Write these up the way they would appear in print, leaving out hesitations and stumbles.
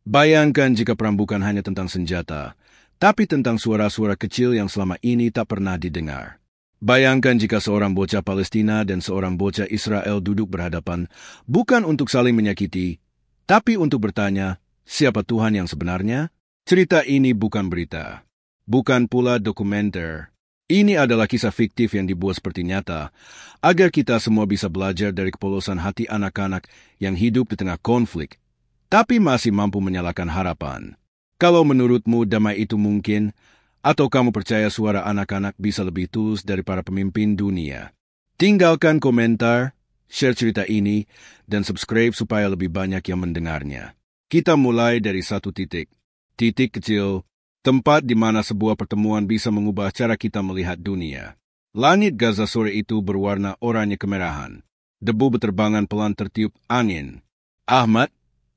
Bayangkan jika perang bukan hanya tentang senjata, tapi tentang suara-suara kecil yang selama ini tak pernah didengar. Bayangkan jika seorang bocah Palestina dan seorang bocah Israel duduk berhadapan, bukan untuk saling menyakiti, tapi untuk bertanya, siapa Tuhan yang sebenarnya? Cerita ini bukan berita, bukan pula dokumenter. Ini adalah kisah fiktif yang dibuat seperti nyata, agar kita semua bisa belajar dari kepolosan hati anak-anak yang hidup di tengah konflik, tapi masih mampu menyalakan harapan. Kalau menurutmu damai itu mungkin, atau kamu percaya suara anak-anak bisa lebih tulus dari para pemimpin dunia? Tinggalkan komentar, share cerita ini, dan subscribe supaya lebih banyak yang mendengarnya. Kita mulai dari satu titik kecil, tempat di mana sebuah pertemuan bisa mengubah cara kita melihat dunia. Langit Gaza sore itu berwarna oranye kemerahan. Debu beterbangan pelan tertiup angin. Ahmad,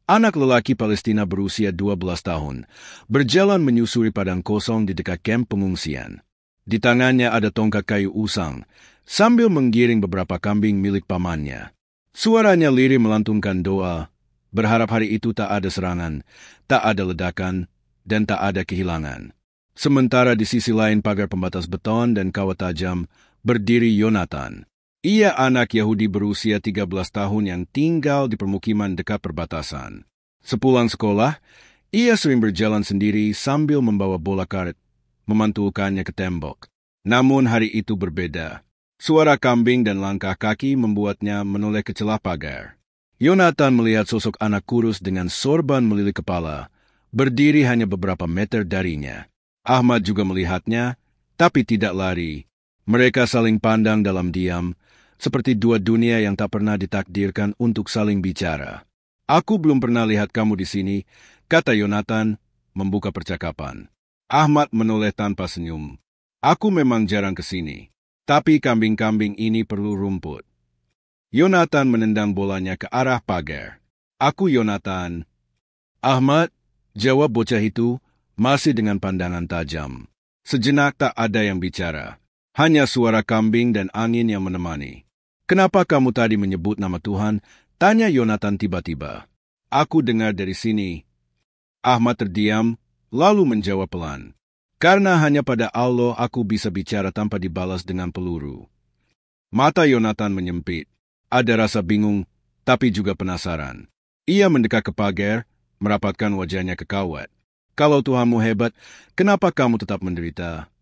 anak lelaki Palestina berusia 12 tahun, berjalan menyusuri padang kosong di dekat kamp pengungsian. Di tangannya ada tongkat kayu usang, sambil menggiring beberapa kambing milik pamannya. Suaranya lirih melantunkan doa, berharap hari itu tak ada serangan, tak ada ledakan, dan tak ada kehilangan. Sementara di sisi lain pagar pembatas beton dan kawat tajam, berdiri Yonatan. Ia anak Yahudi berusia 13 tahun yang tinggal di permukiman dekat perbatasan. Sepulang sekolah, ia sering berjalan sendiri sambil membawa bola karet, memantulkannya ke tembok. Namun hari itu berbeda. Suara kambing dan langkah kaki membuatnya menoleh ke celah pagar. Yonatan melihat sosok anak kurus dengan sorban melilit kepala, berdiri hanya beberapa meter darinya. Ahmad juga melihatnya, tapi tidak lari. Mereka saling pandang dalam diam, seperti dua dunia yang tak pernah ditakdirkan untuk saling bicara. Aku belum pernah lihat kamu di sini, kata Yonatan, membuka percakapan. Ahmad menoleh tanpa senyum. Aku memang jarang ke sini, tapi kambing-kambing ini perlu rumput. Yonatan menendang bolanya ke arah pagar. Aku Yonatan. Ahmad, jawab bocah itu, masih dengan pandangan tajam. Sejenak tak ada yang bicara. Hanya suara kambing dan angin yang menemani. Kenapa kamu tadi menyebut nama Tuhan? Tanya Yonatan tiba-tiba. Aku dengar dari sini. Ahmad terdiam, lalu menjawab pelan. Karena hanya pada Allah aku bisa bicara tanpa dibalas dengan peluru. Mata Yonatan menyempit. Ada rasa bingung, tapi juga penasaran. Ia mendekat ke pagar, merapatkan wajahnya ke kawat. Kalau Tuhanmu hebat, kenapa kamu tetap menderita?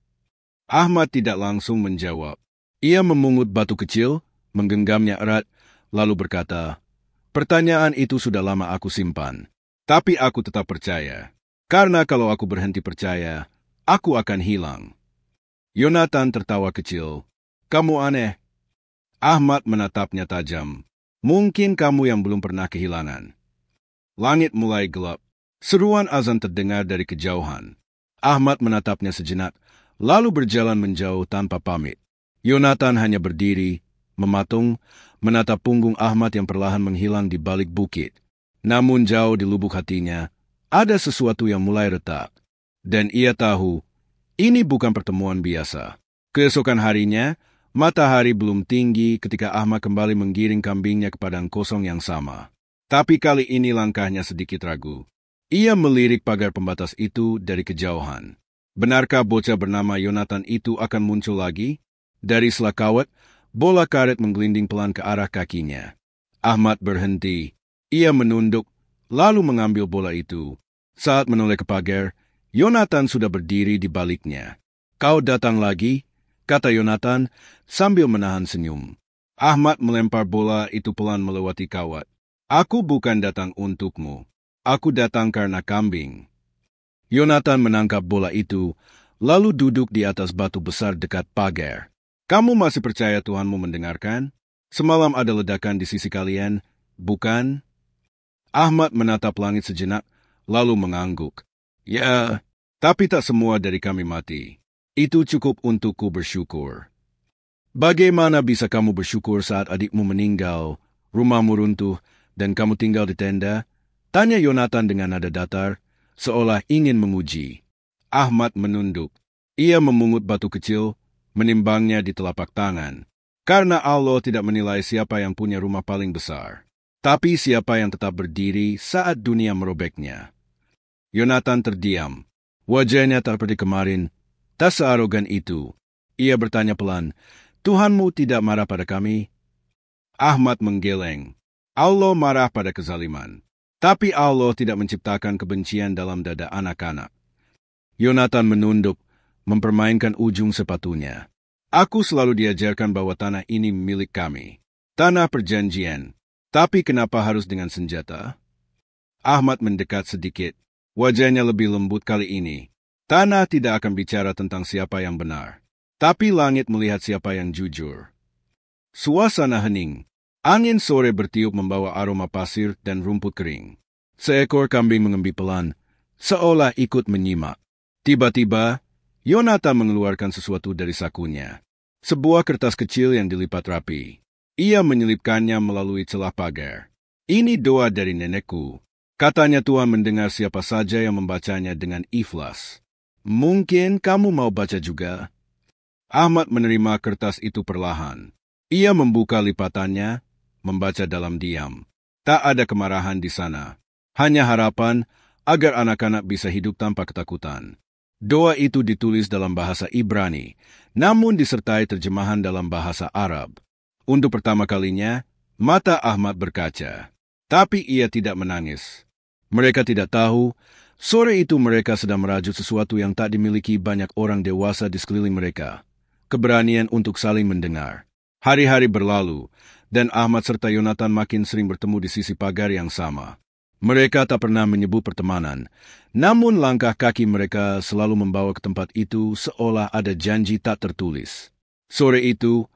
Ahmad tidak langsung menjawab. Ia memungut batu kecil, menggenggamnya erat, lalu berkata, pertanyaan itu sudah lama aku simpan. Tapi aku tetap percaya. Karena kalau aku berhenti percaya, aku akan hilang. Yonatan tertawa kecil. Kamu aneh. Ahmad menatapnya tajam. Mungkin kamu yang belum pernah kehilangan. Langit mulai gelap. Seruan azan terdengar dari kejauhan. Ahmad menatapnya sejenak, lalu berjalan menjauh tanpa pamit. Yonatan hanya berdiri, mematung, menatap punggung Ahmad yang perlahan menghilang di balik bukit. Namun jauh di lubuk hatinya, ada sesuatu yang mulai retak. Dan ia tahu, ini bukan pertemuan biasa. Keesokan harinya, matahari belum tinggi ketika Ahmad kembali menggiring kambingnya ke padang kosong yang sama. Tapi kali ini langkahnya sedikit ragu. Ia melirik pagar pembatas itu dari kejauhan. Benarkah bocah bernama Yonatan itu akan muncul lagi? Dari selakawat, bola karet menggelinding pelan ke arah kakinya. Ahmad berhenti. Ia menunduk, lalu mengambil bola itu. Saat menoleh ke pagar, Yonatan sudah berdiri di baliknya. Kau datang lagi? Kata Yonatan sambil menahan senyum. Ahmad melempar bola itu pelan melewati kawat. Aku bukan datang untukmu. Aku datang karena kambing. Yonatan menangkap bola itu, lalu duduk di atas batu besar dekat pagar. Kamu masih percaya Tuhanmu mendengarkan? Semalam ada ledakan di sisi kalian, bukan? Ahmad menatap langit sejenak, lalu mengangguk. Ya, tapi tak semua dari kami mati. Itu cukup untukku bersyukur. Bagaimana bisa kamu bersyukur saat adikmu meninggal, rumahmu runtuh, dan kamu tinggal di tenda? Tanya Yonatan dengan nada datar, seolah ingin menguji. Ahmad menunduk. Ia memungut batu kecil, menimbangnya di telapak tangan. Karena Allah tidak menilai siapa yang punya rumah paling besar, tapi siapa yang tetap berdiri saat dunia merobeknya. Yonatan terdiam. Wajahnya tak seperti kemarin, tak searogan itu. Ia bertanya pelan, Tuhanmu tidak marah pada kami? Ahmad menggeleng. Allah marah pada kezaliman. Tapi Allah tidak menciptakan kebencian dalam dada anak-anak. Yonatan menunduk, mempermainkan ujung sepatunya. Aku selalu diajarkan bahwa tanah ini milik kami. Tanah perjanjian. Tapi kenapa harus dengan senjata? Ahmad mendekat sedikit. Wajahnya lebih lembut kali ini. Tanah tidak akan bicara tentang siapa yang benar. Tapi langit melihat siapa yang jujur. Suasana hening. Angin sore bertiup membawa aroma pasir dan rumput kering. Seekor kambing mengembi pelan, seolah ikut menyimak. Tiba-tiba, Yonatan mengeluarkan sesuatu dari sakunya. Sebuah kertas kecil yang dilipat rapi. Ia menyelipkannya melalui celah pagar. Ini doa dari nenekku. Katanya Tuhan mendengar siapa saja yang membacanya dengan ikhlas. Mungkin kamu mau baca juga? Ahmad menerima kertas itu perlahan. Ia membuka lipatannya, membaca dalam diam. Tak ada kemarahan di sana. Hanya harapan agar anak-anak bisa hidup tanpa ketakutan. Doa itu ditulis dalam bahasa Ibrani, namun disertai terjemahan dalam bahasa Arab. Untuk pertama kalinya, mata Ahmad berkaca. Tapi ia tidak menangis. Mereka tidak tahu, sore itu mereka sedang merajut sesuatu yang tak dimiliki banyak orang dewasa di sekeliling mereka. Keberanian untuk saling mendengar. Hari-hari berlalu, dan Ahmad serta Yonatan makin sering bertemu di sisi pagar yang sama. Mereka tak pernah menyebut pertemanan, namun langkah kaki mereka selalu membawa ke tempat itu seolah ada janji tak tertulis. Sore itu,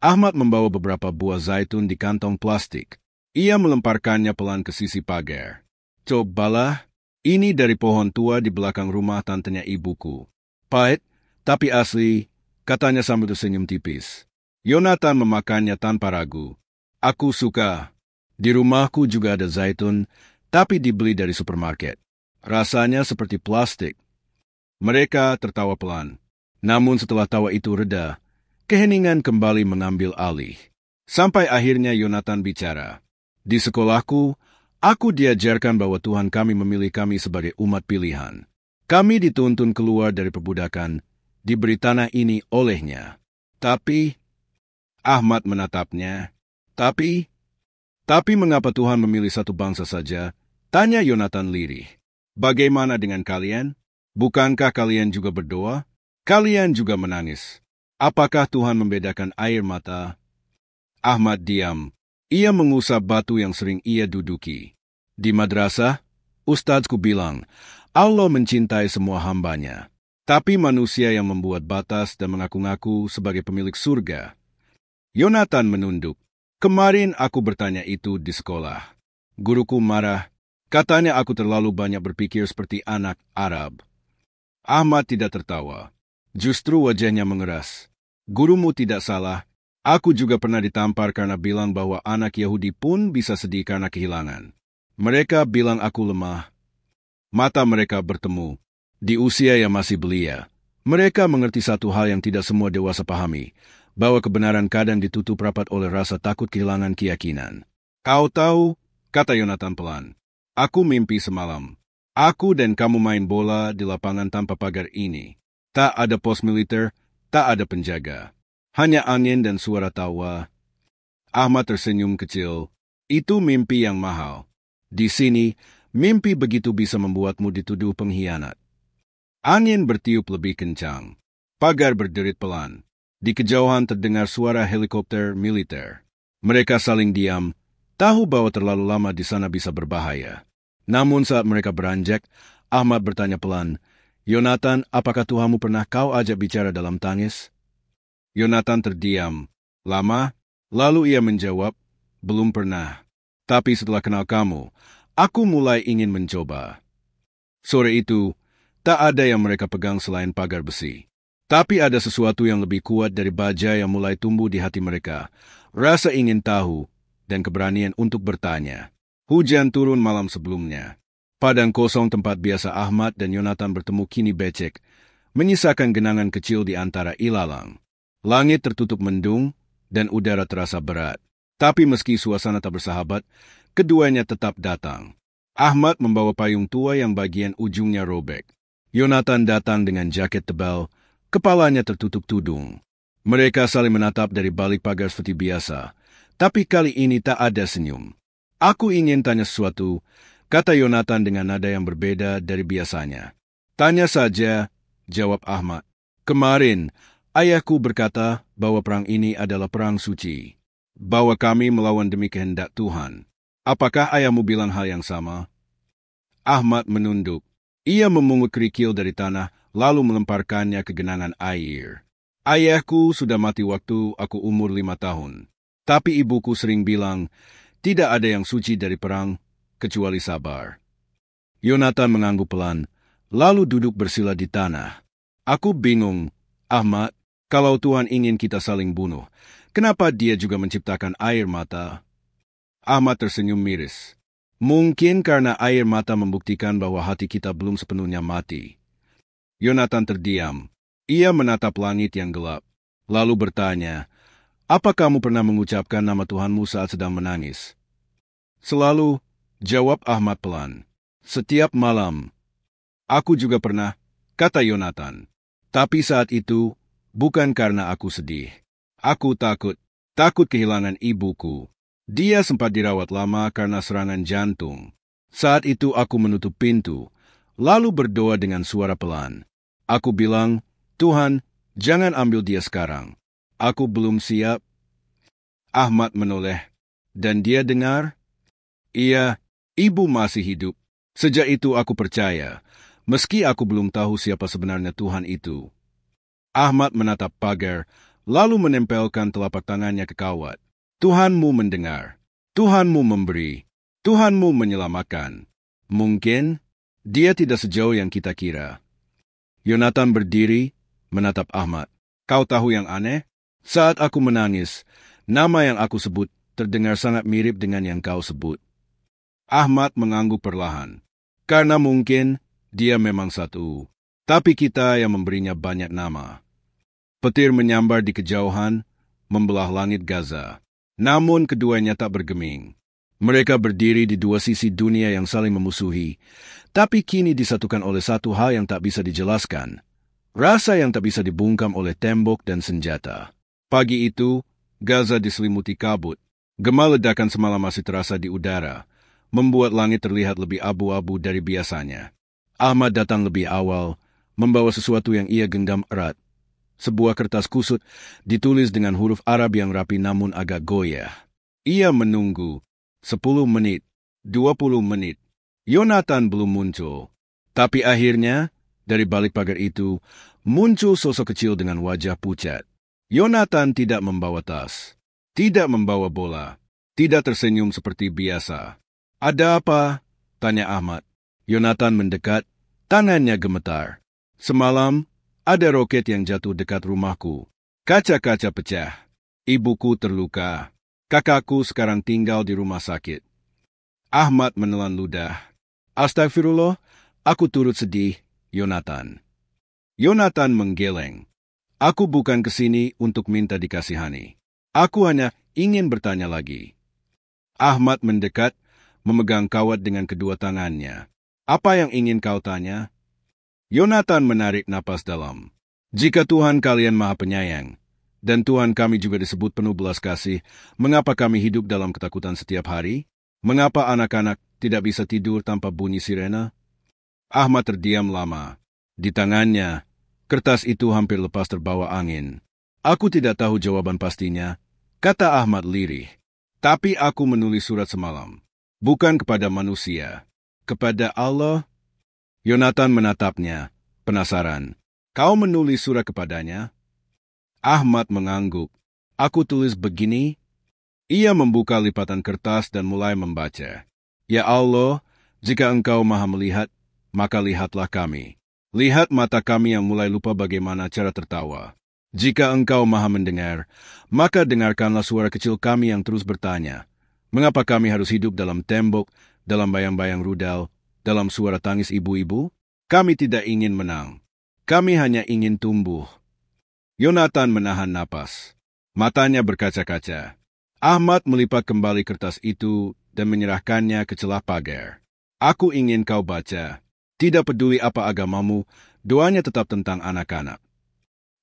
Ahmad membawa beberapa buah zaitun di kantong plastik. Ia melemparkannya pelan ke sisi pagar. Cobalah, ini dari pohon tua di belakang rumah tantenya ibuku. Pahit, tapi asli, katanya sambil tersenyum tipis. Yonatan memakannya tanpa ragu. Aku suka. Di rumahku juga ada zaitun, tapi dibeli dari supermarket. Rasanya seperti plastik. Mereka tertawa pelan. Namun setelah tawa itu reda, keheningan kembali mengambil alih. Sampai akhirnya Yonatan bicara. Di sekolahku, aku diajarkan bahwa Tuhan kami memilih kami sebagai umat pilihan. Kami dituntun keluar dari perbudakan, diberi tanah ini olehnya. Tapi, Ahmad menatapnya. Tapi mengapa Tuhan memilih satu bangsa saja? Tanya Yonatan lirih. Bagaimana dengan kalian? Bukankah kalian juga berdoa? Kalian juga menangis. Apakah Tuhan membedakan air mata? Ahmad diam. Ia mengusap batu yang sering ia duduki. Di madrasah, ustadzku bilang, Allah mencintai semua hambanya. Tapi manusia yang membuat batas dan mengaku-ngaku sebagai pemilik surga. Yonatan menunduk. Kemarin aku bertanya itu di sekolah. Guruku marah. Katanya aku terlalu banyak berpikir seperti anak Arab. Ahmad tidak tertawa. Justru wajahnya mengeras. Gurumu tidak salah. Aku juga pernah ditampar karena bilang bahwa anak Yahudi pun bisa sedih karena kehilangan. Mereka bilang aku lemah. Mata mereka bertemu. Di usia yang masih belia, mereka mengerti satu hal yang tidak semua dewasa pahami, bahwa kebenaran kadang ditutup rapat oleh rasa takut kehilangan keyakinan. Kau tahu, kata Yonatan pelan, aku mimpi semalam. Aku dan kamu main bola di lapangan tanpa pagar ini. Tak ada pos militer, tak ada penjaga. Hanya angin dan suara tawa. Ahmad tersenyum kecil. Itu mimpi yang mahal. Di sini, mimpi begitu bisa membuatmu dituduh pengkhianat. Angin bertiup lebih kencang. Pagar berderit pelan. Di kejauhan terdengar suara helikopter militer. Mereka saling diam, tahu bahwa terlalu lama di sana bisa berbahaya. Namun saat mereka beranjak, Ahmad bertanya pelan, Yonatan, apakah Tuhanmu pernah kau ajak bicara dalam tangis? Yonatan terdiam. Lama, lalu ia menjawab, belum pernah. Tapi setelah kenal kamu, aku mulai ingin mencoba. Sore itu, tak ada yang mereka pegang selain pagar besi. Tapi ada sesuatu yang lebih kuat dari baja yang mulai tumbuh di hati mereka. Rasa ingin tahu dan keberanian untuk bertanya. Hujan turun malam sebelumnya. Padang kosong tempat biasa Ahmad dan Yonatan bertemu kini becek, menyisakan genangan kecil di antara ilalang. Langit tertutup mendung dan udara terasa berat. Tapi meski suasana tak bersahabat, keduanya tetap datang. Ahmad membawa payung tua yang bagian ujungnya robek. Yonatan datang dengan jaket tebal, kepalanya tertutup tudung. Mereka saling menatap dari balik pagar seperti biasa, tapi kali ini tak ada senyum. Aku ingin tanya sesuatu, kata Yonatan dengan nada yang berbeda dari biasanya. Tanya saja, jawab Ahmad. Kemarin, ayahku berkata bahwa perang ini adalah perang suci, bahwa kami melawan demi kehendak Tuhan. Apakah ayahmu bilang hal yang sama? Ahmad menunduk. Ia memungut kerikil dari tanah, lalu melemparkannya ke genangan air. Ayahku sudah mati waktu aku umur 5 tahun. Tapi ibuku sering bilang, tidak ada yang suci dari perang, kecuali sabar. Yonatan mengangguk pelan, lalu duduk bersila di tanah. Aku bingung, Ahmad, kalau Tuhan ingin kita saling bunuh, kenapa dia juga menciptakan air mata? Ahmad tersenyum miris. Mungkin karena air mata membuktikan bahwa hati kita belum sepenuhnya mati. Yonatan terdiam. Ia menatap langit yang gelap, lalu bertanya, apa kamu pernah mengucapkan nama Tuhanmu saat sedang menangis? Selalu, jawab Ahmad pelan. Setiap malam. Aku juga pernah, kata Yonatan. Tapi saat itu, bukan karena aku sedih. Aku takut kehilangan ibuku. Dia sempat dirawat lama karena serangan jantung. Saat itu aku menutup pintu, lalu berdoa dengan suara pelan. Aku bilang, Tuhan, jangan ambil dia sekarang. Aku belum siap. Ahmad menoleh, dan dia dengar? Iya, ibu masih hidup. Sejak itu aku percaya, meski aku belum tahu siapa sebenarnya Tuhan itu. Ahmad menatap pagar, lalu menempelkan telapak tangannya ke kawat. Tuhanmu mendengar, Tuhanmu memberi, Tuhanmu menyelamatkan. Mungkin dia tidak sejauh yang kita kira. Yonatan berdiri, menatap Ahmad. Kau tahu yang aneh? Saat aku menangis, nama yang aku sebut terdengar sangat mirip dengan yang kau sebut. Ahmad mengangguk perlahan. Karena mungkin dia memang satu, tapi kita yang memberinya banyak nama. Petir menyambar di kejauhan, membelah langit Gaza. Namun keduanya tak bergeming. Mereka berdiri di dua sisi dunia yang saling memusuhi, tapi kini disatukan oleh satu hal yang tak bisa dijelaskan. Rasa yang tak bisa dibungkam oleh tembok dan senjata. Pagi itu, Gaza diselimuti kabut. Gema ledakan semalam masih terasa di udara, membuat langit terlihat lebih abu-abu dari biasanya. Ahmad datang lebih awal, membawa sesuatu yang ia genggam erat. Sebuah kertas kusut ditulis dengan huruf Arab yang rapi namun agak goyah. Ia menunggu. 10 menit, 20 menit. Yonatan belum muncul. Tapi akhirnya, dari balik pagar itu, muncul sosok kecil dengan wajah pucat. Yonatan tidak membawa tas, tidak membawa bola, tidak tersenyum seperti biasa. Ada apa? Tanya Ahmad. Yonatan mendekat, tangannya gemetar. Semalam, ada roket yang jatuh dekat rumahku. Kaca-kaca pecah. Ibuku terluka. Kakakku sekarang tinggal di rumah sakit. Ahmad menelan ludah. Astagfirullah, aku turut sedih, Yonatan. Yonatan menggeleng. Aku bukan kesini untuk minta dikasihani. Aku hanya ingin bertanya lagi. Ahmad mendekat, memegang kawat dengan kedua tangannya. Apa yang ingin kau tanya? Yonatan menarik napas dalam. Jika Tuhan kalian Maha Penyayang, dan Tuhan kami juga disebut penuh belas kasih, mengapa kami hidup dalam ketakutan setiap hari? Mengapa anak-anak tidak bisa tidur tanpa bunyi sirena? Ahmad terdiam lama. Di tangannya, kertas itu hampir lepas terbawa angin. Aku tidak tahu jawaban pastinya, kata Ahmad lirih. Tapi aku menulis surat semalam. Bukan kepada manusia, kepada Allah. Yonatan menatapnya, penasaran. Kau menulis surat kepadanya? Ahmad mengangguk. Aku tulis begini. Ia membuka lipatan kertas dan mulai membaca. Ya Allah, jika Engkau Maha melihat, maka lihatlah kami. Lihat mata kami yang mulai lupa bagaimana cara tertawa. Jika Engkau Maha mendengar, maka dengarkanlah suara kecil kami yang terus bertanya. Mengapa kami harus hidup dalam tembok, dalam bayang-bayang rudal, dalam suara tangis ibu-ibu? Kami tidak ingin menang. Kami hanya ingin tumbuh. Yonatan menahan napas. Matanya berkaca-kaca. Ahmad melipat kembali kertas itu dan menyerahkannya ke celah pagar. Aku ingin kau baca. Tidak peduli apa agamamu, doanya tetap tentang anak-anak.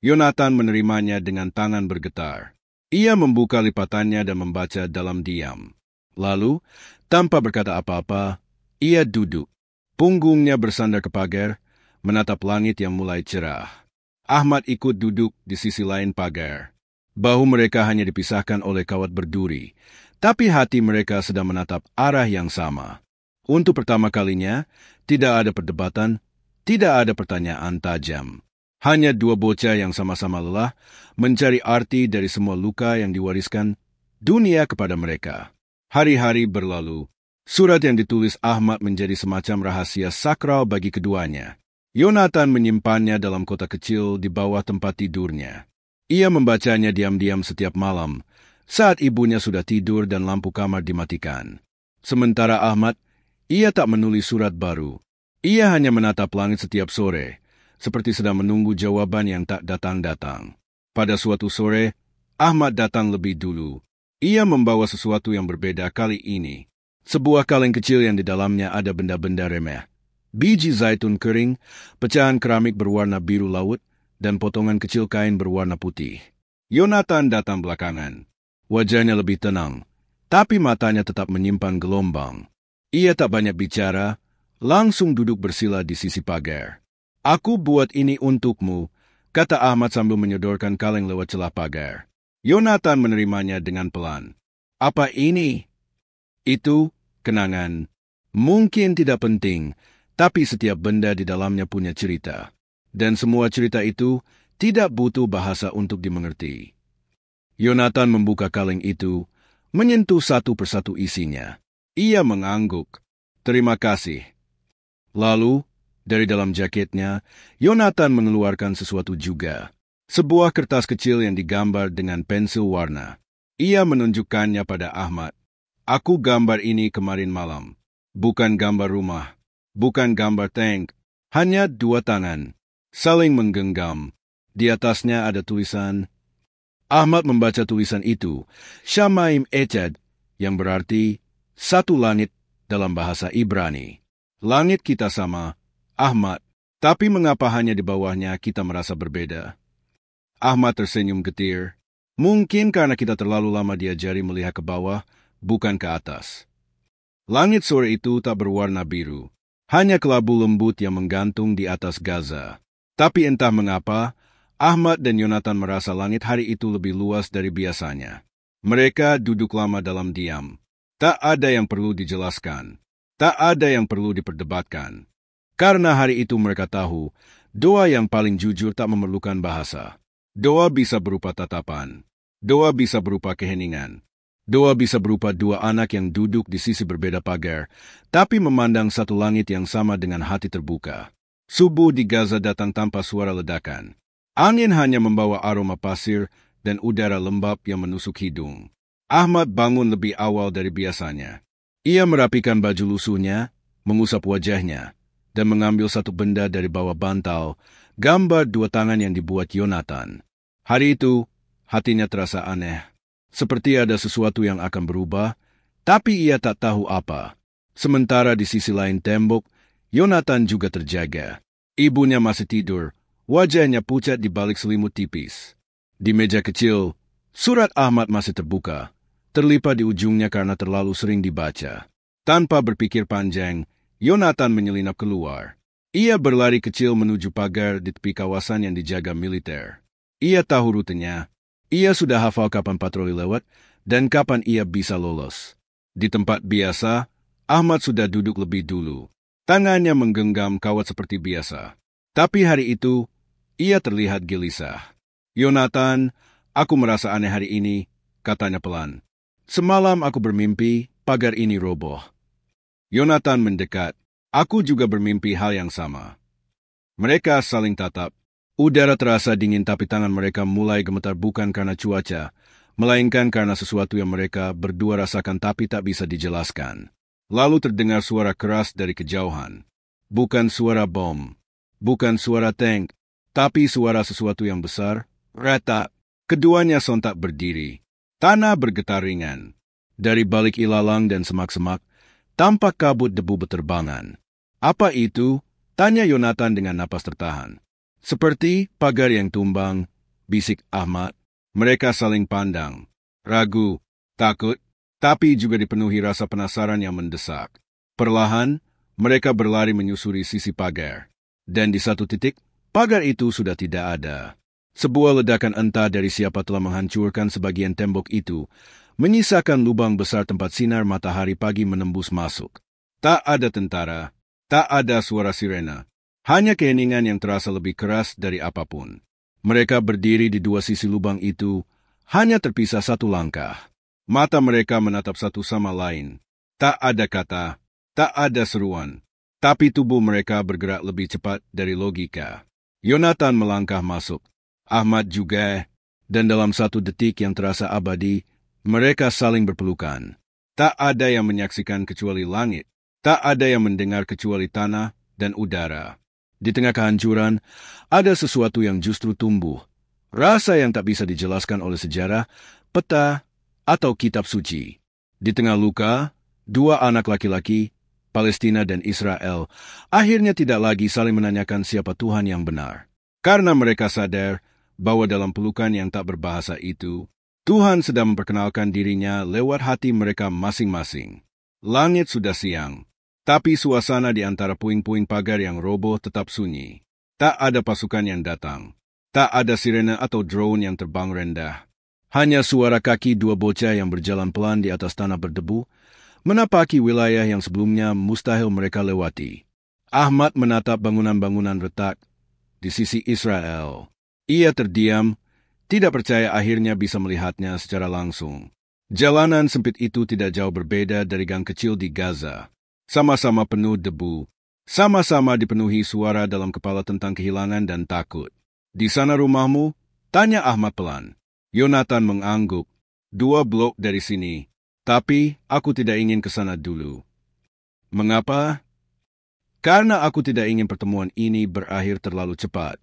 Yonatan menerimanya dengan tangan bergetar. Ia membuka lipatannya dan membaca dalam diam. Lalu, tanpa berkata apa-apa, ia duduk. Punggungnya bersandar ke pagar, menatap langit yang mulai cerah. Ahmad ikut duduk di sisi lain pagar. Bahu mereka hanya dipisahkan oleh kawat berduri, tapi hati mereka sedang menatap arah yang sama. Untuk pertama kalinya, tidak ada perdebatan, tidak ada pertanyaan tajam. Hanya dua bocah yang sama-sama lelah mencari arti dari semua luka yang diwariskan dunia kepada mereka. Hari-hari berlalu. Surat yang ditulis Ahmad menjadi semacam rahasia sakral bagi keduanya. Yonatan menyimpannya dalam kotak kecil di bawah tempat tidurnya. Ia membacanya diam-diam setiap malam, saat ibunya sudah tidur dan lampu kamar dimatikan. Sementara Ahmad, ia tak menulis surat baru. Ia hanya menatap langit setiap sore, seperti sedang menunggu jawaban yang tak datang-datang. Pada suatu sore, Ahmad datang lebih dulu. Ia membawa sesuatu yang berbeda kali ini. Sebuah kaleng kecil yang di dalamnya ada benda-benda remeh. Biji zaitun kering, pecahan keramik berwarna biru laut, dan potongan kecil kain berwarna putih. Yonatan datang belakangan. Wajahnya lebih tenang, tapi matanya tetap menyimpan gelombang. Ia tak banyak bicara, langsung duduk bersila di sisi pagar. Aku buat ini untukmu, kata Ahmad sambil menyodorkan kaleng lewat celah pagar. Yonatan menerimanya dengan pelan. Apa ini? Itu kenangan. Mungkin tidak penting, tapi setiap benda di dalamnya punya cerita. Dan semua cerita itu tidak butuh bahasa untuk dimengerti. Yonatan membuka kaleng itu, menyentuh satu persatu isinya. Ia mengangguk. Terima kasih. Lalu, dari dalam jaketnya, Yonatan mengeluarkan sesuatu juga. Sebuah kertas kecil yang digambar dengan pensil warna. Ia menunjukkannya pada Ahmad. Aku gambar ini kemarin malam. Bukan gambar rumah. Bukan gambar tank. Hanya dua tangan. Saling menggenggam. Di atasnya ada tulisan. Ahmad membaca tulisan itu. Shamaim Echad. Yang berarti satu langit dalam bahasa Ibrani. Langit kita sama, Ahmad. Tapi mengapa hanya di bawahnya kita merasa berbeda? Ahmad tersenyum getir. Mungkin karena kita terlalu lama diajari melihat ke bawah, bukan ke atas. Langit sore itu tak berwarna biru. Hanya kelabu lembut yang menggantung di atas Gaza. Tapi entah mengapa, Ahmad dan Yonatan merasa langit hari itu lebih luas dari biasanya. Mereka duduk lama dalam diam. Tak ada yang perlu dijelaskan. Tak ada yang perlu diperdebatkan. Karena hari itu mereka tahu, doa yang paling jujur tak memerlukan bahasa. Doa bisa berupa tatapan. Doa bisa berupa keheningan. Doa bisa berupa dua anak yang duduk di sisi berbeda pagar, tapi memandang satu langit yang sama dengan hati terbuka. Subuh di Gaza datang tanpa suara ledakan. Angin hanya membawa aroma pasir dan udara lembab yang menusuk hidung. Ahmad bangun lebih awal dari biasanya. Ia merapikan baju lusuhnya, mengusap wajahnya, dan mengambil satu benda dari bawah bantal, gambar dua tangan yang dibuat Yonatan. Hari itu, hatinya terasa aneh. Seperti ada sesuatu yang akan berubah, tapi ia tak tahu apa. Sementara di sisi lain tembok, Yonatan juga terjaga. Ibunya masih tidur, wajahnya pucat di balik selimut tipis. Di meja kecil, surat Ahmad masih terbuka. Terlipat di ujungnya karena terlalu sering dibaca. Tanpa berpikir panjang, Yonatan menyelinap keluar. Ia berlari kecil menuju pagar di tepi kawasan yang dijaga militer. Ia tahu rutenya. Ia sudah hafal kapan patroli lewat dan kapan ia bisa lolos. Di tempat biasa, Ahmad sudah duduk lebih dulu. Tangannya menggenggam kawat seperti biasa. Tapi hari itu, ia terlihat gelisah. Yonatan, aku merasa aneh hari ini, katanya pelan. Semalam aku bermimpi, pagar ini roboh. Yonatan mendekat. Aku juga bermimpi hal yang sama. Mereka saling tatap. Udara terasa dingin tapi tangan mereka mulai gemetar bukan karena cuaca, melainkan karena sesuatu yang mereka berdua rasakan tapi tak bisa dijelaskan. Lalu terdengar suara keras dari kejauhan. Bukan suara bom, bukan suara tank, tapi suara sesuatu yang besar, retak. Keduanya sontak berdiri. Tanah bergetar ringan. Dari balik ilalang dan semak-semak, Tampak kabut debu berterbangan. Apa itu? Tanya Yonatan dengan napas tertahan. Seperti pagar yang tumbang, bisik Ahmad. Mereka saling pandang. Ragu, takut, tapi juga dipenuhi rasa penasaran yang mendesak. Perlahan, mereka berlari menyusuri sisi pagar. Dan di satu titik, pagar itu sudah tidak ada. Sebuah ledakan entah dari siapa telah menghancurkan sebagian tembok itu, menyisakan lubang besar tempat sinar matahari pagi menembus masuk. Tak ada tentara, tak ada suara sirena, hanya keheningan yang terasa lebih keras dari apapun. Mereka berdiri di dua sisi lubang itu, hanya terpisah satu langkah. Mata mereka menatap satu sama lain. Tak ada kata, tak ada seruan, tapi tubuh mereka bergerak lebih cepat dari logika. Yonatan melangkah masuk. Ahmad juga, dan dalam satu detik yang terasa abadi, mereka saling berpelukan. Tak ada yang menyaksikan kecuali langit, tak ada yang mendengar kecuali tanah dan udara. Di tengah kehancuran, ada sesuatu yang justru tumbuh. Rasa yang tak bisa dijelaskan oleh sejarah, peta, atau kitab suci. Di tengah luka, dua anak laki-laki, Palestina dan Israel, akhirnya tidak lagi saling menanyakan siapa Tuhan yang benar. Karena mereka sadar bahwa dalam pelukan yang tak berbahasa itu, Tuhan sedang memperkenalkan dirinya lewat hati mereka masing-masing. Langit sudah siang, tapi suasana di antara puing-puing pagar yang roboh tetap sunyi. Tak ada pasukan yang datang, tak ada sirene atau drone yang terbang rendah. Hanya suara kaki dua bocah yang berjalan pelan di atas tanah berdebu, menapaki wilayah yang sebelumnya mustahil mereka lewati. Ahmad menatap bangunan-bangunan retak di sisi Israel. Ia terdiam, tidak percaya akhirnya bisa melihatnya secara langsung. Jalanan sempit itu tidak jauh berbeda dari gang kecil di Gaza. Sama-sama penuh debu, sama-sama dipenuhi suara dalam kepala tentang kehilangan dan takut. Di sana rumahmu? Tanya Ahmad pelan. Yonatan mengangguk. 2 blok dari sini. Tapi aku tidak ingin ke sana dulu. Mengapa? Karena aku tidak ingin pertemuan ini berakhir terlalu cepat.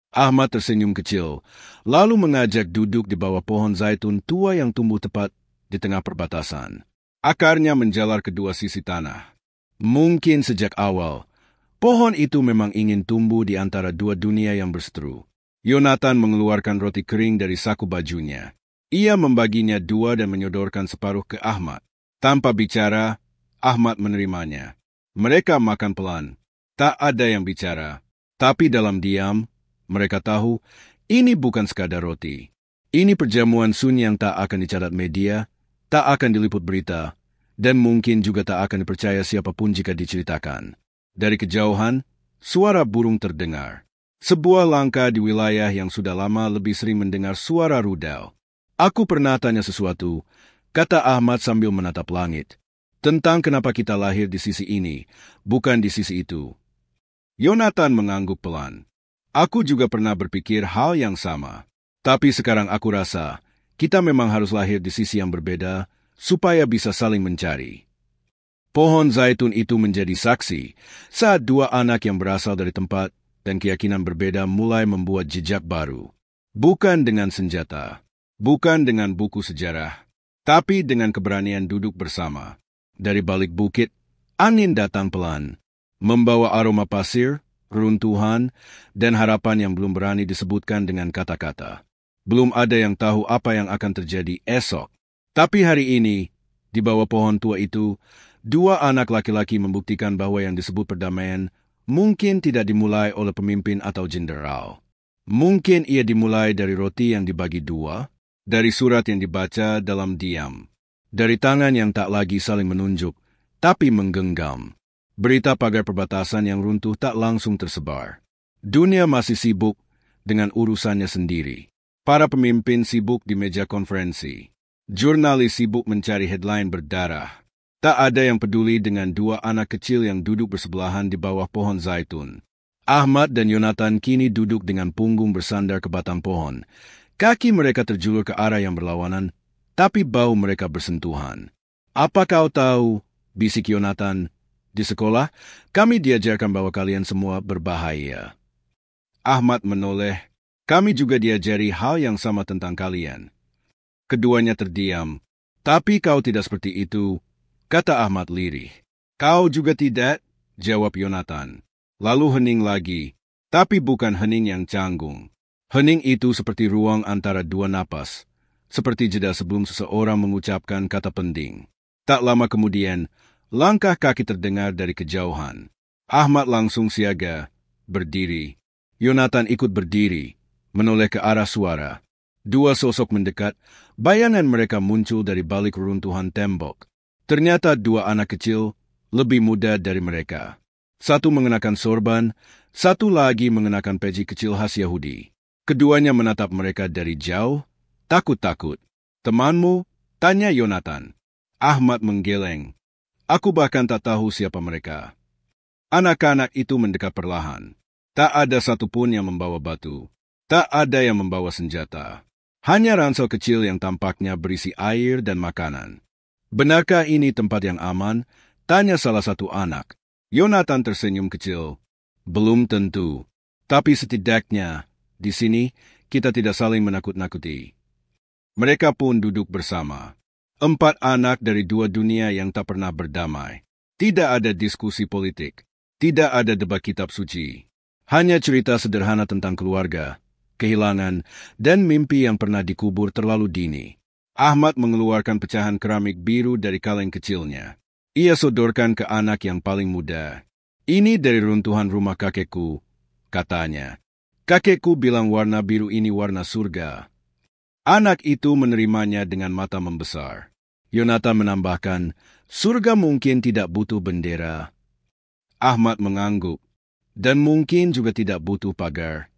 Ahmad tersenyum kecil, lalu mengajak duduk di bawah pohon zaitun tua yang tumbuh tepat di tengah perbatasan. Akarnya menjalar ke dua sisi tanah. Mungkin sejak awal, pohon itu memang ingin tumbuh di antara dua dunia yang berseteru. Yonatan mengeluarkan roti kering dari saku bajunya. Ia membaginya 2 dan menyodorkan separuh ke Ahmad. Tanpa bicara, Ahmad menerimanya. Mereka makan pelan. Tak ada yang bicara. Tapi dalam diam, mereka tahu ini bukan sekadar roti. Ini perjamuan sunyi yang tak akan dicatat media, tak akan diliput berita, dan mungkin juga tak akan dipercaya siapapun jika diceritakan. Dari kejauhan, suara burung terdengar. Sebuah langkah di wilayah yang sudah lama lebih sering mendengar suara rudal. Aku pernah tanya sesuatu, kata Ahmad sambil menatap langit, tentang kenapa kita lahir di sisi ini, bukan di sisi itu. Yonatan mengangguk pelan. Aku juga pernah berpikir hal yang sama. Tapi sekarang aku rasa, kita memang harus lahir di sisi yang berbeda, supaya bisa saling mencari. Pohon zaitun itu menjadi saksi saat 2 anak yang berasal dari tempat dan keyakinan berbeda mulai membuat jejak baru. Bukan dengan senjata, bukan dengan buku sejarah, tapi dengan keberanian duduk bersama. Dari balik bukit, angin datang pelan, membawa aroma pasir, runtuhan, dan harapan yang belum berani disebutkan dengan kata-kata. Belum ada yang tahu apa yang akan terjadi esok. Tapi hari ini, di bawah pohon tua itu, 2 anak laki-laki membuktikan bahwa yang disebut perdamaian mungkin tidak dimulai oleh pemimpin atau jenderal. Mungkin ia dimulai dari roti yang dibagi 2, dari surat yang dibaca dalam diam, dari tangan yang tak lagi saling menunjuk, tapi menggenggam. Berita pagar perbatasan yang runtuh tak langsung tersebar. Dunia masih sibuk dengan urusannya sendiri. Para pemimpin sibuk di meja konferensi. Jurnalis sibuk mencari headline berdarah. Tak ada yang peduli dengan 2 anak kecil yang duduk bersebelahan di bawah pohon zaitun. Ahmad dan Yonatan kini duduk dengan punggung bersandar ke batang pohon. Kaki mereka terjulur ke arah yang berlawanan, tapi bau mereka bersentuhan. Apa kau tahu? Bisik Yonatan. Di sekolah, kami diajarkan bahwa kalian semua berbahaya. Ahmad menoleh. Kami juga diajari hal yang sama tentang kalian. Keduanya terdiam. Tapi kau tidak seperti itu. kata Ahmad lirih. Kau juga tidak, jawab Yonatan. Lalu hening lagi, tapi bukan hening yang canggung. Hening itu seperti ruang antara dua napas, seperti jeda sebelum seseorang mengucapkan kata penting. Tak lama kemudian, langkah kaki terdengar dari kejauhan. Ahmad langsung siaga, berdiri. Yonatan ikut berdiri, menoleh ke arah suara. Dua sosok mendekat, bayangan mereka muncul dari balik reruntuhan tembok. Ternyata dua anak kecil, lebih muda dari mereka. Satu mengenakan sorban, satu lagi mengenakan peci kecil khas Yahudi. Keduanya menatap mereka dari jauh, takut-takut. Temanmu? Tanya Yonatan. Ahmad menggeleng. Aku bahkan tak tahu siapa mereka. Anak-anak itu mendekat perlahan. Tak ada satupun yang membawa batu. Tak ada yang membawa senjata. Hanya ransel kecil yang tampaknya berisi air dan makanan. Benarkah ini tempat yang aman? Tanya salah satu anak. Yonatan tersenyum kecil. Belum tentu. Tapi setidaknya, di sini, kita tidak saling menakut-nakuti. Mereka pun duduk bersama. 4 anak dari 2 dunia yang tak pernah berdamai. Tidak ada diskusi politik. Tidak ada debat kitab suci. Hanya cerita sederhana tentang keluarga, kehilangan, dan mimpi yang pernah dikubur terlalu dini. Ahmad mengeluarkan pecahan keramik biru dari kaleng kecilnya. Ia sodorkan ke anak yang paling muda. Ini dari runtuhan rumah kakekku, katanya. Kakekku bilang warna biru ini warna surga. Anak itu menerimanya dengan mata membesar. Yonatan menambahkan, surga mungkin tidak butuh bendera. Ahmad mengangguk, dan mungkin juga tidak butuh pagar.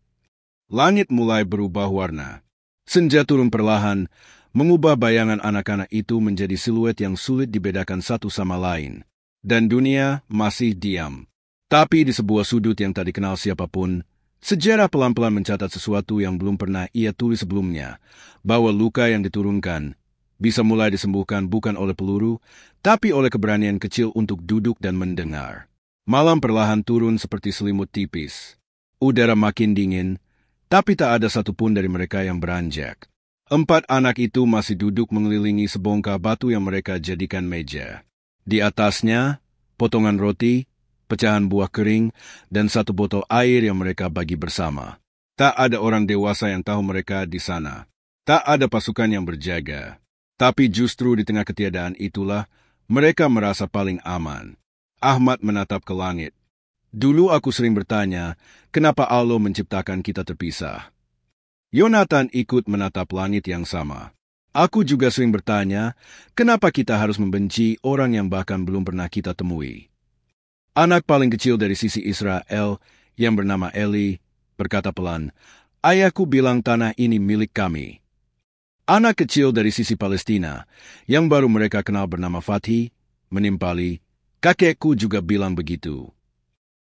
Langit mulai berubah warna. Senja turun perlahan, mengubah bayangan anak-anak itu menjadi siluet yang sulit dibedakan satu sama lain. Dan dunia masih diam. Tapi di sebuah sudut yang tak dikenal siapapun, sejarah pelan-pelan mencatat sesuatu yang belum pernah ia tulis sebelumnya, bahwa luka yang diturunkan bisa mulai disembuhkan bukan oleh peluru, tapi oleh keberanian kecil untuk duduk dan mendengar. Malam perlahan turun seperti selimut tipis. Udara makin dingin, tapi tak ada satupun dari mereka yang beranjak. 4 anak itu masih duduk mengelilingi sebongkah batu yang mereka jadikan meja. Di atasnya, potongan roti, pecahan buah kering, dan 1 botol air yang mereka bagi bersama. Tak ada orang dewasa yang tahu mereka di sana. Tak ada pasukan yang berjaga. Tapi justru di tengah ketiadaan itulah, mereka merasa paling aman. Ahmad menatap ke langit. Dulu aku sering bertanya, kenapa Allah menciptakan kita terpisah? Yonatan ikut menatap langit yang sama. Aku juga sering bertanya, kenapa kita harus membenci orang yang bahkan belum pernah kita temui? Anak paling kecil dari sisi Israel, yang bernama Eli, berkata pelan, ayahku bilang tanah ini milik kami. Anak kecil dari sisi Palestina, yang baru mereka kenal bernama Fathi, menimpali, kakekku juga bilang begitu.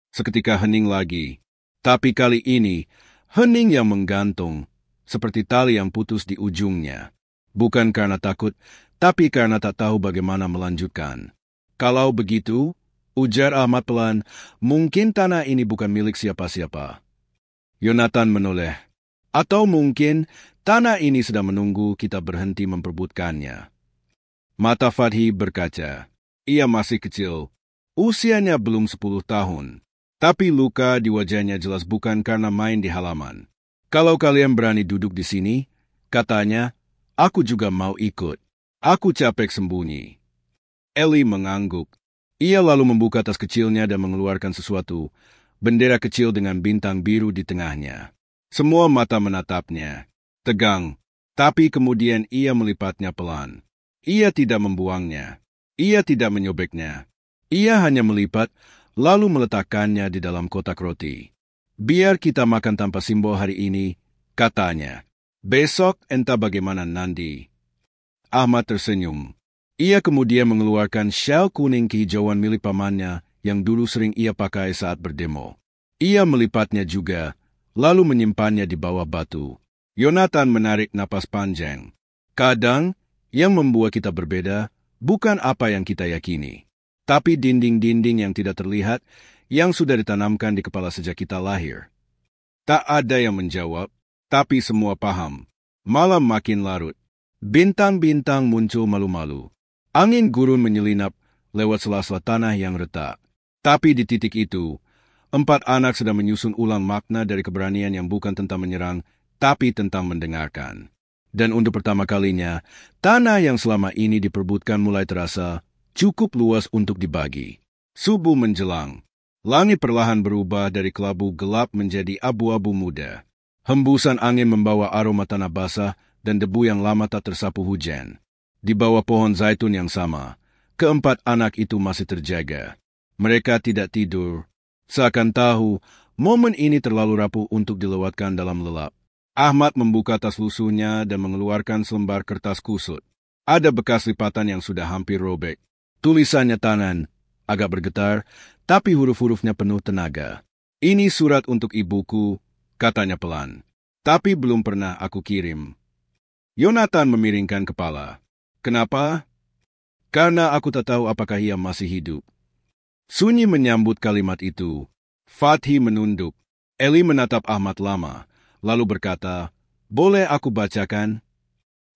Seketika hening lagi, tapi kali ini, hening yang menggantung, seperti tali yang putus di ujungnya. Bukan karena takut, tapi karena tak tahu bagaimana melanjutkan. Kalau begitu, ujar Ahmad pelan, mungkin tanah ini bukan milik siapa-siapa. Yonatan menoleh. Atau mungkin tanah ini sedang menunggu kita berhenti memperebutkannya. Mata Fathi berkaca. Ia masih kecil. Usianya belum 10 tahun. Tapi luka di wajahnya jelas bukan karena main di halaman. Kalau kalian berani duduk di sini, katanya, aku juga mau ikut. Aku capek sembunyi. Eli mengangguk. Ia lalu membuka tas kecilnya dan mengeluarkan sesuatu, bendera kecil dengan bintang biru di tengahnya. Semua mata menatapnya. Tegang, tapi kemudian ia melipatnya pelan. Ia tidak membuangnya. Ia tidak menyobeknya. Ia hanya melipat, lalu meletakkannya di dalam kotak roti. Biar kita makan tanpa simbol hari ini, katanya. Besok entah bagaimana nanti. Ahmad tersenyum. Ia kemudian mengeluarkan syal kuning kehijauan milik pamannya yang dulu sering ia pakai saat berdemo. Ia melipatnya juga, lalu menyimpannya di bawah batu. Yonatan menarik napas panjang. Kadang, yang membuat kita berbeda bukan apa yang kita yakini, tapi dinding-dinding yang tidak terlihat yang sudah ditanamkan di kepala sejak kita lahir. Tak ada yang menjawab, tapi semua paham. Malam makin larut. Bintang-bintang muncul malu-malu. Angin gurun menyelinap, lewat sela-sela tanah yang retak. Tapi di titik itu, 4 anak sedang menyusun ulang makna dari keberanian yang bukan tentang menyerang, tapi tentang mendengarkan. Dan untuk pertama kalinya, tanah yang selama ini diperbutkan mulai terasa cukup luas untuk dibagi. Subuh menjelang. Langit perlahan berubah dari kelabu gelap menjadi abu-abu muda. Hembusan angin membawa aroma tanah basah dan debu yang lama tak tersapu hujan. Di bawah pohon zaitun yang sama, keempat anak itu masih terjaga. Mereka tidak tidur. Seakan tahu, momen ini terlalu rapuh untuk dilewatkan dalam lelap. Ahmad membuka tas lusuhnya dan mengeluarkan selembar kertas kusut. Ada bekas lipatan yang sudah hampir robek. Tulisannya tanan, agak bergetar, tapi huruf-hurufnya penuh tenaga. Ini surat untuk ibuku, katanya pelan. Tapi belum pernah aku kirim. Yonatan memiringkan kepala. Kenapa? Karena aku tak tahu apakah ia masih hidup. Sunyi menyambut kalimat itu. Fathi menunduk. Eli menatap Ahmad lama, lalu berkata, "Boleh aku bacakan?"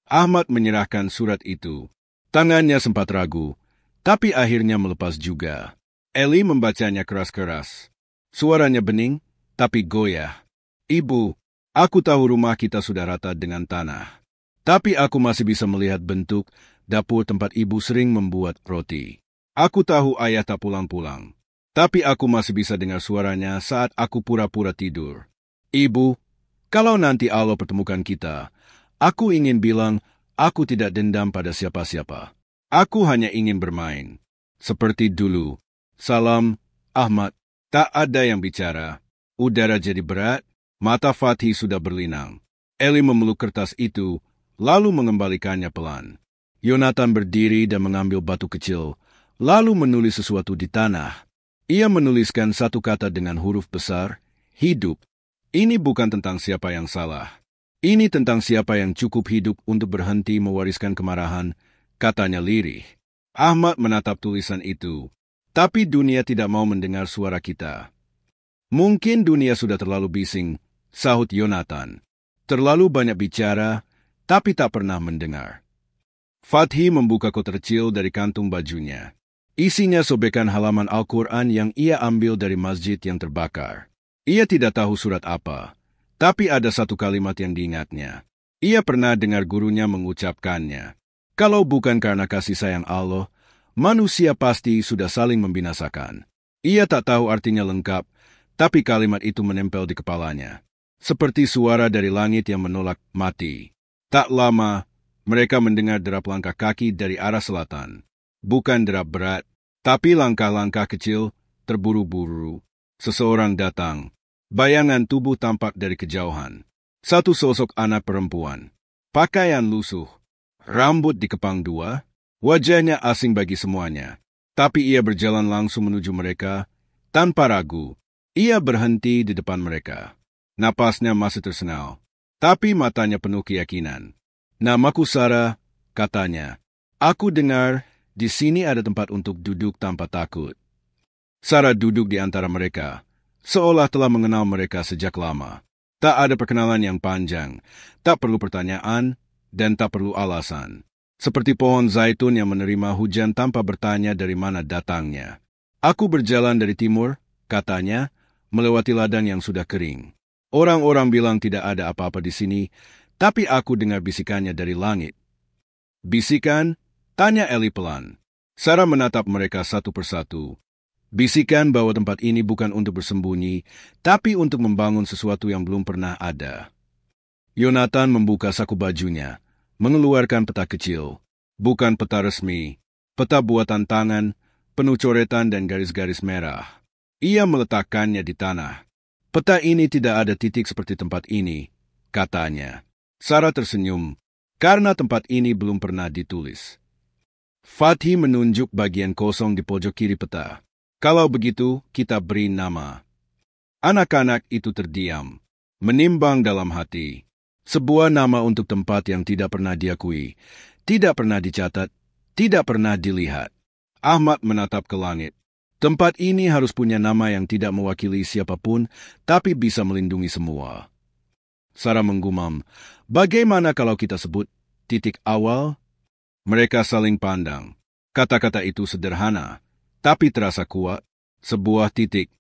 Ahmad menyerahkan surat itu. Tangannya sempat ragu, tapi akhirnya melepas juga. Eli membacanya keras-keras. Suaranya bening, tapi goyah. "Ibu, aku tahu rumah kita sudah rata dengan tanah. Tapi aku masih bisa melihat bentuk dapur tempat ibu sering membuat roti. Aku tahu ayah tak pulang-pulang. Tapi aku masih bisa dengar suaranya saat aku pura-pura tidur. Ibu, kalau nanti Allah pertemukan kita, aku ingin bilang aku tidak dendam pada siapa-siapa. Aku hanya ingin bermain. Seperti dulu. Salam, Ahmad." Tak ada yang bicara. Udara jadi berat, mata Fathi sudah berlinang. Eli memeluk kertas itu, lalu mengembalikannya pelan. Yonatan berdiri dan mengambil batu kecil, lalu menulis sesuatu di tanah. Ia menuliskan satu kata dengan huruf besar, hidup. Ini bukan tentang siapa yang salah. Ini tentang siapa yang cukup hidup untuk berhenti mewariskan kemarahan, katanya lirih. Ahmad menatap tulisan itu, tapi dunia tidak mau mendengar suara kita. Mungkin dunia sudah terlalu bising, sahut Yonatan. Terlalu banyak bicara, tapi tak pernah mendengar. Fathi membuka kotak kecil dari kantung bajunya. Isinya sobekan halaman Al-Quran yang ia ambil dari masjid yang terbakar. Ia tidak tahu surat apa, tapi ada satu kalimat yang diingatnya. Ia pernah dengar gurunya mengucapkannya. Kalau bukan karena kasih sayang Allah, manusia pasti sudah saling membinasakan. Ia tak tahu artinya lengkap, tapi kalimat itu menempel di kepalanya. Seperti suara dari langit yang menolak mati. Tak lama, mereka mendengar derap langkah kaki dari arah selatan. Bukan derap berat, tapi langkah-langkah kecil, terburu-buru. Seseorang datang. Bayangan tubuh tampak dari kejauhan. Satu sosok anak perempuan. Pakaian lusuh. Rambut dikepang dua. Wajahnya asing bagi semuanya. Tapi ia berjalan langsung menuju mereka. Tanpa ragu, ia berhenti di depan mereka. Napasnya masih tersengal. Tapi matanya penuh keyakinan. "Namaku Sarah," katanya. "Aku dengar di sini ada tempat untuk duduk tanpa takut." Sarah duduk di antara mereka, seolah telah mengenal mereka sejak lama. Tak ada perkenalan yang panjang, tak perlu pertanyaan, dan tak perlu alasan. Seperti pohon zaitun yang menerima hujan tanpa bertanya dari mana datangnya. "Aku berjalan dari timur," katanya, "melewati ladang yang sudah kering. Orang-orang bilang tidak ada apa-apa di sini, tapi aku dengar bisikannya dari langit." "Bisikan?" tanya Eli pelan. Sarah menatap mereka satu persatu. Bisikan bahwa tempat ini bukan untuk bersembunyi, tapi untuk membangun sesuatu yang belum pernah ada. Yonatan membuka saku bajunya, mengeluarkan peta kecil. Bukan peta resmi, peta buatan tangan, penuh coretan dan garis-garis merah. Ia meletakkannya di tanah. "Peta ini tidak ada titik seperti tempat ini," katanya. Sarah tersenyum, karena tempat ini belum pernah ditulis. Fathi menunjuk bagian kosong di pojok kiri peta. "Kalau begitu, kita beri nama." Anak-anak itu terdiam, menimbang dalam hati. Sebuah nama untuk tempat yang tidak pernah diakui, tidak pernah dicatat, tidak pernah dilihat. Ahmad menatap ke langit. Tempat ini harus punya nama yang tidak mewakili siapapun, tapi bisa melindungi semua. Sarah menggumam, "Bagaimana kalau kita sebut titik awal?" Mereka saling pandang. Kata-kata itu sederhana, tapi terasa kuat. Sebuah titik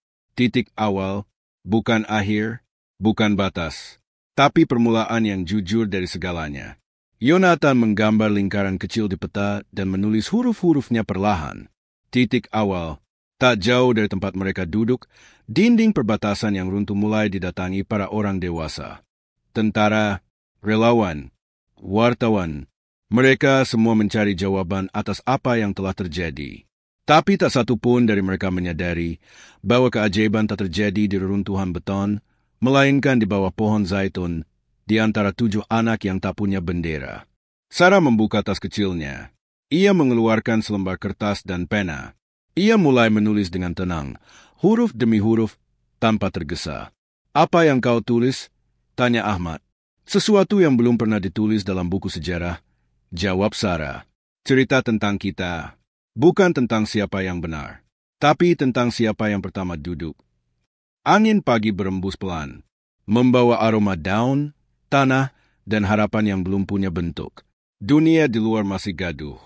awal, bukan akhir, bukan batas, tapi permulaan yang jujur dari segalanya. Yonatan menggambar lingkaran kecil di peta dan menulis huruf-hurufnya perlahan. Titik awal, tak jauh dari tempat mereka duduk, dinding perbatasan yang runtuh mulai didatangi para orang dewasa. Tentara, relawan, wartawan, mereka semua mencari jawaban atas apa yang telah terjadi. Tapi tak satu pun dari mereka menyadari bahwa keajaiban tak terjadi di reruntuhan beton, melainkan di bawah pohon zaitun, di antara 7 anak yang tak punya bendera. Sarah membuka tas kecilnya. Ia mengeluarkan selembar kertas dan pena. Ia mulai menulis dengan tenang, huruf demi huruf, tanpa tergesa. "Apa yang kau tulis?" tanya Ahmad. "Sesuatu yang belum pernah ditulis dalam buku sejarah," jawab Sarah. "Cerita tentang kita. Bukan tentang siapa yang benar, tapi tentang siapa yang pertama duduk." Angin pagi berembus pelan, membawa aroma daun, tanah, dan harapan yang belum punya bentuk. Dunia di luar masih gaduh.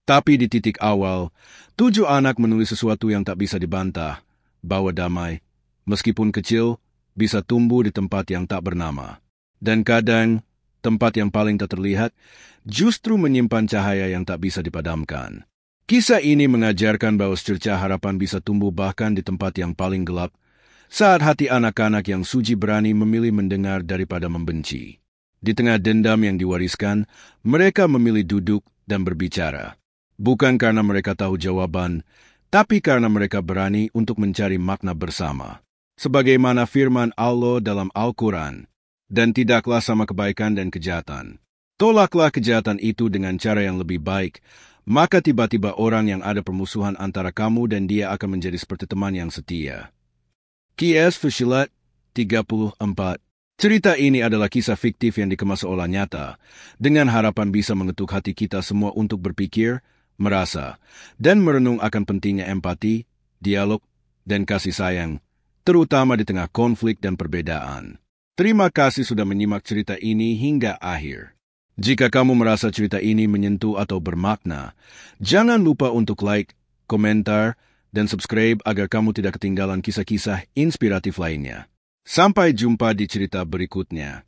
Tapi di titik awal, 7 anak menulis sesuatu yang tak bisa dibantah, bahwa damai, meskipun kecil, bisa tumbuh di tempat yang tak bernama. Dan kadang, tempat yang paling tak terlihat, justru menyimpan cahaya yang tak bisa dipadamkan. Kisah ini mengajarkan bahwa secercah harapan bisa tumbuh bahkan di tempat yang paling gelap, saat hati anak-anak yang suci berani memilih mendengar daripada membenci. Di tengah dendam yang diwariskan, mereka memilih duduk dan berbicara. Bukan karena mereka tahu jawaban, tapi karena mereka berani untuk mencari makna bersama. Sebagaimana firman Allah dalam Al-Quran, "Dan tidaklah sama kebaikan dan kejahatan. Tolaklah kejahatan itu dengan cara yang lebih baik, maka tiba-tiba orang yang ada permusuhan antara kamu dan dia akan menjadi seperti teman yang setia." Q.S. Fusilat 34. Cerita ini adalah kisah fiktif yang dikemas seolah nyata, dengan harapan bisa mengetuk hati kita semua untuk berpikir, merasa, dan merenung akan pentingnya empati, dialog, dan kasih sayang, terutama di tengah konflik dan perbedaan. Terima kasih sudah menyimak cerita ini hingga akhir. Jika kamu merasa cerita ini menyentuh atau bermakna, jangan lupa untuk like, komentar, dan subscribe agar kamu tidak ketinggalan kisah-kisah inspiratif lainnya. Sampai jumpa di cerita berikutnya.